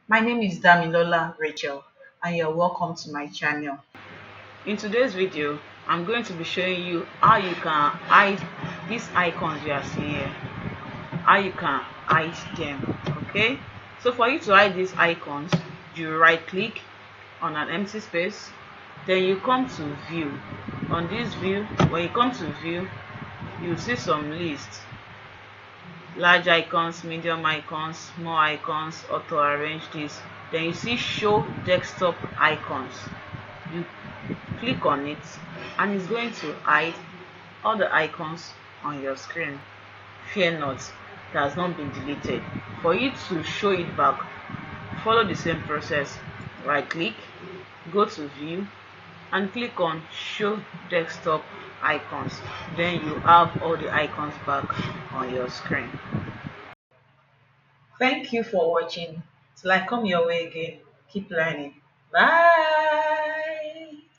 My name is Damilola Rachel and you're welcome to my channel. In today's video, I'm going to be showing you how you can hide these icons you are seeing here. How you can hide them, okay? So for you to hide these icons, you right click on an empty space, then you come to view. On this view, when you come to view, you see some lists: large icons, medium icons, small icons, auto arrange this. Then you see show desktop icons. You click on it and it's going to hide all the icons on your screen. Fear not, it has not been deleted. For you to show it back, follow the same process. Right click, go to view and click on show desktop icons. Then you have all the icons back on your screen. Thank you for watching. Till I come your way again, keep learning. Bye.